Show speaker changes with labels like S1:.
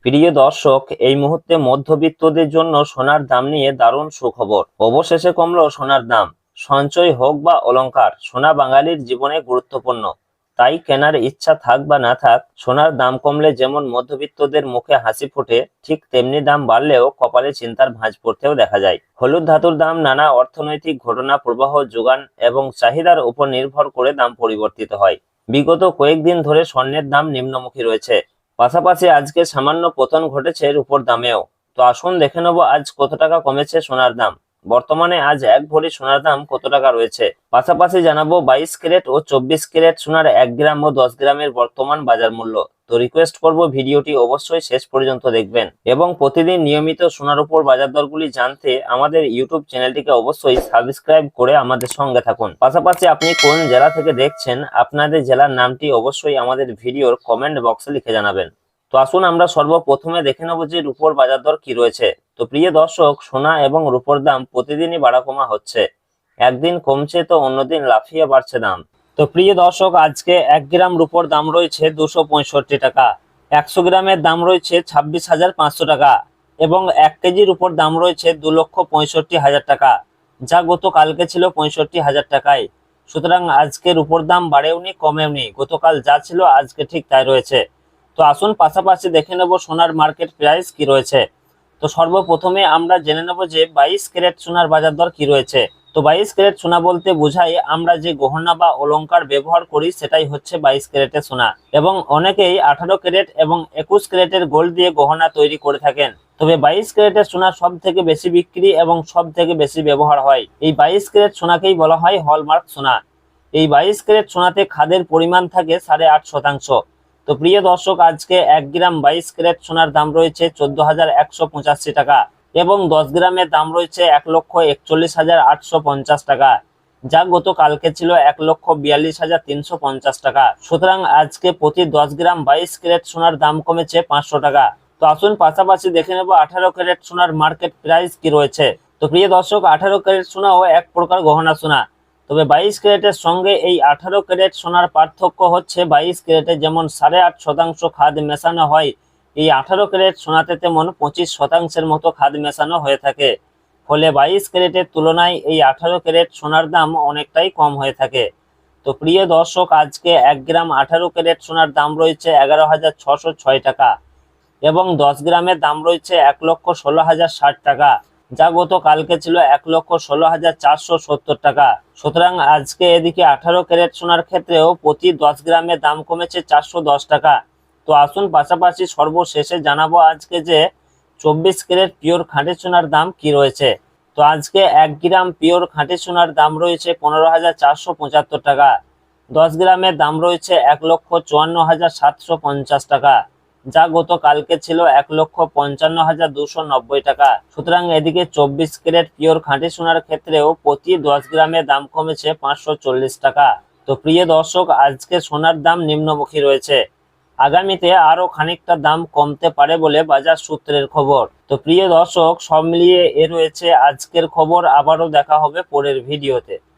S1: প্রিয় দর্শক, এই মুহূর্তে মধ্যবিত্তদের জন্য সোনার দাম নিয়ে দারুণ সুখবর। অবশেষে কমলো সোনার দাম। সঞ্চয় হোক বা অলংকার, সোনা বাঙালির জীবনে গুরুত্বপূর্ণ। তাই কেনার ইচ্ছা থাক বা না থাক, সোনার দাম কমলে যেমন মধ্যবিত্তদের মুখে হাসি ফোটে, ঠিক তেমনি দাম বাড়লেও কপালে চিন্তার ভাঁজ পড়তেও দেখা যায়। হলুদ ধাতুর দাম নানা অর্থনৈতিক ঘটনা, প্রবাহ, যোগান এবং চাহিদার উপর নির্ভর করে দাম পরিবর্তিত হয়। বিগত কয়েকদিন ধরে স্বর্ণের দাম নিম্নমুখী রয়েছে। পাশাপাশি আজকে সামান্য পতন ঘটেছে রূপোর দামেও। তো আসুন দেখে নেবো আজ কত টাকা কমেছে সোনার দাম। বর্তমানে আজ এক ভরি সোনার দাম কত টাকা রয়েছে। পাশাপাশি জানাবো 22 ক্যারেট ও 24 ক্যারেট সোনার 1 গ্রাম ও 10 গ্রামের বর্তমান বাজার মূল্য। তো রিকোয়েস্ট করব ভিডিওটি অবশ্যই শেষ পর্যন্ত দেখবেন এবং প্রতিদিন নিয়মিত সোনার উপর বাজার দরগুলি জানতে আমাদের ইউটিউব চ্যানেলটিকে অবশ্যই সাবস্ক্রাইব করে আমাদের সঙ্গে থাকুন। পাশাপাশি আপনি কোন জেলা থেকে দেখছেন, আপনাদের জেলার নামটি অবশ্যই আমাদের ভিডিওর কমেন্ট বক্সে লিখে জানাবেন। তো আসুন আমরা সর্বপ্রথমে দেখে নেব যে রূপোর বাজার দর কি রয়েছে। তো প্রিয় দর্শক, সোনা এবং রূপোর দাম প্রতিদিনই বাড়া কমা হচ্ছে। একদিন কমছে তো অন্যদিন লাফিয়ে বাড়ছে দাম। তো প্রিয় দর্শক, আজকে 1 গ্রাম রূপোর দাম রয়েছে 265 টাকা, 100 গ্রামের দাম রয়েছে 26,500 টাকা এবং 1 কেজির উপর দাম রয়েছে 2,65,000 টাকা, যা গতকালকে ছিল 65,000 টাকায়। সুতরাং আজকের উপর দাম বাড়েওনি কমেওনি, গতকাল যা ছিল আজকে ঠিক তাই রয়েছে। তো আসুন পাশাপাশি দেখে নেব সোনার মার্কেট প্রাইস কি রয়েছে। তো সর্বপ্রথমে আমরা জেনে নেব যে 22 ক্যারেট সোনার বাজার দর কি রয়েছে। তো 22 ক্যারেট সোনা বলতে বোঝায় আমরা যে গহনা বা অলংকার ব্যবহার করি সেটাই হচ্ছে 22 ক্যারেটের সোনা, এবং অনেকেই 18 ক্যারেট এবং 21 ক্যারেটের গোল্ড দিয়ে গহনা তৈরি করে থাকেন। তবে 22 ক্যারেটের সোনা সব থেকে বেশি বিক্রি এবং সব থেকে বেশি ব্যবহার হয়। এই 22 ক্যারেট সোনাকেই বলা হয় হলমার্ক সোনা। এই 22 ক্যারেট সোনাতে খাদের পরিমাণ থাকে 8.5%। তো প্রিয় দর্শক, আজকে 1 গ্রাম 22 ক্যারেট সোনার দাম রয়েছে 14,185 টাকা এবং 10 গ্রামের দাম রয়েছে 1,41,850 টাকা, যা গতকালকে ছিল 1,42,350 টাকা। সুতরাং আজকে প্রতি 10 গ্রাম 22 ক্যারেট সোনার দাম কমেছে 500 টাকা। তো আসুন পাশাপাশি দেখে নেব 18 ক্যারেট সোনার মার্কেট প্রাইস কি রয়েছে। তো প্রিয় দর্শক, 18 ক্যারেট সোনাও এক প্রকার গহনা সোনা। তবে 22 ক্যারেটের সঙ্গে এই 18 ক্যারেট সোনার পার্থক্য হচ্ছে 22 ক্যারেটে যেমন 8.5% খাদ মেশানো হয়, এই 18 ক্যারেট সোনাতে তেমন 25% মতো খাদ মেশানো হয়ে থাকে। ফলে 22 ক্যারেটের তুলনায় এই 18 ক্যারেট সোনার দাম অনেকটাই কম হয়ে থাকে। তো প্রিয় দর্শক, আজকে 1 গ্রাম 18 ক্যারেট সোনার দাম রয়েছে 11,606 টাকা এবং 10 গ্রামের দাম রয়েছে 1,16,060 টাকা, যা গতকালকে ছিল 1,16,470 টাকা। সুতরাং আজকে এদিকে 18 ক্যারেট সোনার ক্ষেত্রেও প্রতি 10 গ্রামের দাম কমেছে 410 টাকা। তো আসুন পাশাপাশি সর্বশেষে জানাবো আজকে যে 24 ক্যারেট পিওর খাঁটি সোনার দাম কি রয়েছে। তো আজকে 1 গ্রাম পিওর খাঁটি সোনার দাম রয়েছে 15,475 টাকা, 10 গ্রামের দাম রয়েছে 1,54,750 টাকা, যা গতকালকে ছিল 1,55,290 টাকা। সুতরাং এদিকে 24 ক্যারেট পিওর খাঁটি সোনার ক্ষেত্রেও প্রতি 10 গ্রামে দাম কমেছে 540 টাকা। তো প্রিয় দর্শক, আজকে সোনার দাম নিম্নমুখী রয়েছে। আগামীতে আরো খানিকটা দাম কমতে পারে বলে বাজার সূত্রের খবর। তো প্রিয় দর্শক, সব মিলিয়ে এ রয়েছে আজকের খবর। আবারও দেখা হবে পরের ভিডিওতে।